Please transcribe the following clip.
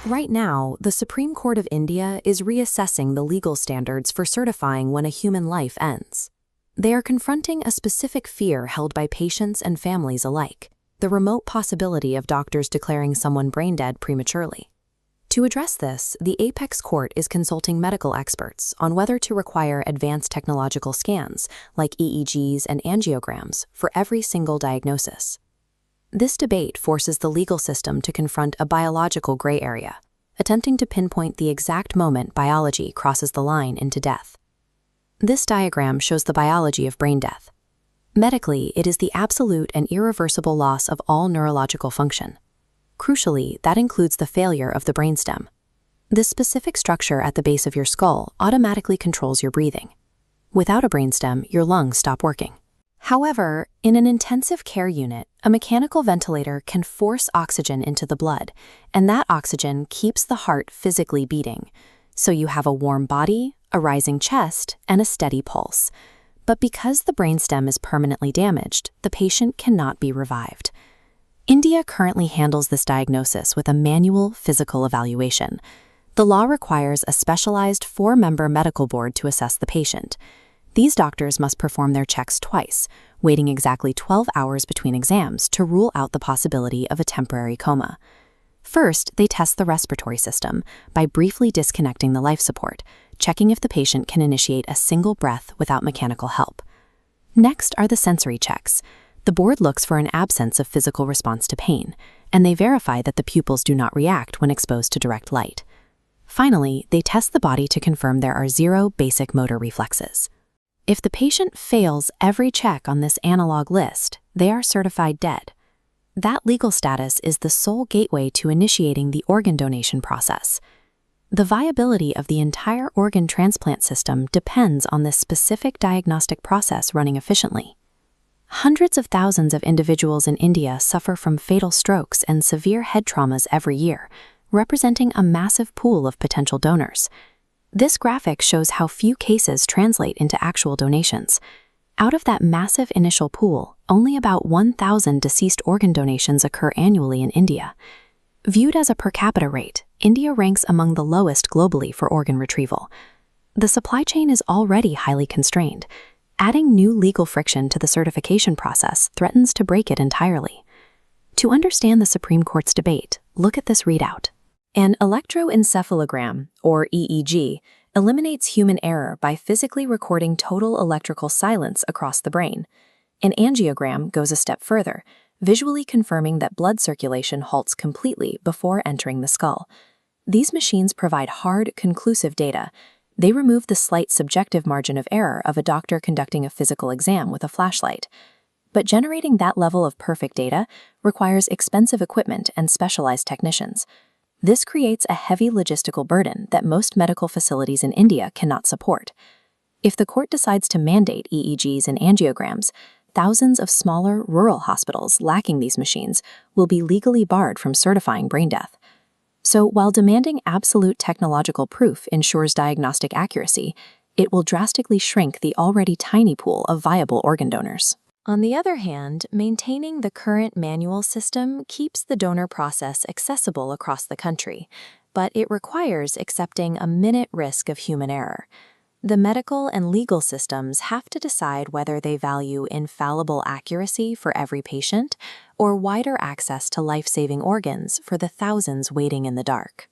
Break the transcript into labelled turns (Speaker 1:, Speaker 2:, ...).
Speaker 1: Right now, the Supreme Court of India is reassessing the legal standards for certifying when a human life ends. They are confronting a specific fear held by patients and families alike: the remote possibility of doctors declaring someone brain dead prematurely. To address this, the Apex Court is consulting medical experts on whether to require advanced technological scans, like EEGs and angiograms, for every single diagnosis. This debate forces the legal system to confront a biological gray area, attempting to pinpoint the exact moment biology crosses the line into death. This diagram shows the biology of brain death. Medically, it is the absolute and irreversible loss of all neurological function. Crucially, that includes the failure of the brainstem. This specific structure at the base of your skull automatically controls your breathing. Without a brainstem, your lungs stop working. However, in an intensive care unit, a mechanical ventilator can force oxygen into the blood, and that oxygen keeps the heart physically beating. So you have a warm body, a rising chest, and a steady pulse. But because the brainstem is permanently damaged, the patient cannot be revived. India currently handles this diagnosis with a manual physical evaluation. The law requires a specialized 4-member medical board to assess the patient. These doctors must perform their checks twice, waiting exactly 12 hours between exams to rule out the possibility of a temporary coma. First, they test the respiratory system by briefly disconnecting the life support, checking if the patient can initiate a single breath without mechanical help. Next are the sensory checks. The board looks for an absence of physical response to pain, and they verify that the pupils do not react when exposed to direct light. Finally, they test the body to confirm there are 0 basic motor reflexes. If the patient fails every check on this analog list, they are certified dead. That legal status is the sole gateway to initiating the organ donation process. The viability of the entire organ transplant system depends on this specific diagnostic process running efficiently. Hundreds of thousands of individuals in India suffer from fatal strokes and severe head traumas every year, representing a massive pool of potential donors. This graphic shows how few cases translate into actual donations. Out of that massive initial pool, only about 1,000 deceased organ donations occur annually in India. Viewed as a per capita rate, India ranks among the lowest globally for organ retrieval. The supply chain is already highly constrained. Adding new legal friction to the certification process threatens to break it entirely. To understand the Supreme Court's debate, look at this readout. An electroencephalogram, or EEG, eliminates human error by physically recording total electrical silence across the brain. An angiogram goes a step further, visually confirming that blood circulation halts completely before entering the skull. These machines provide hard, conclusive data. They remove the slight subjective margin of error of a doctor conducting a physical exam with a flashlight. But generating that level of perfect data requires expensive equipment and specialized technicians. This creates a heavy logistical burden that most medical facilities in India cannot support. If the court decides to mandate EEGs and angiograms, thousands of smaller, rural hospitals lacking these machines will be legally barred from certifying brain death. So while demanding absolute technological proof ensures diagnostic accuracy, it will drastically shrink the already tiny pool of viable organ donors. On the other hand, maintaining the current manual system keeps the donor process accessible across the country, but it requires accepting a minute risk of human error. The medical and legal systems have to decide whether they value infallible accuracy for every patient or wider access to life-saving organs for the thousands waiting in the dark.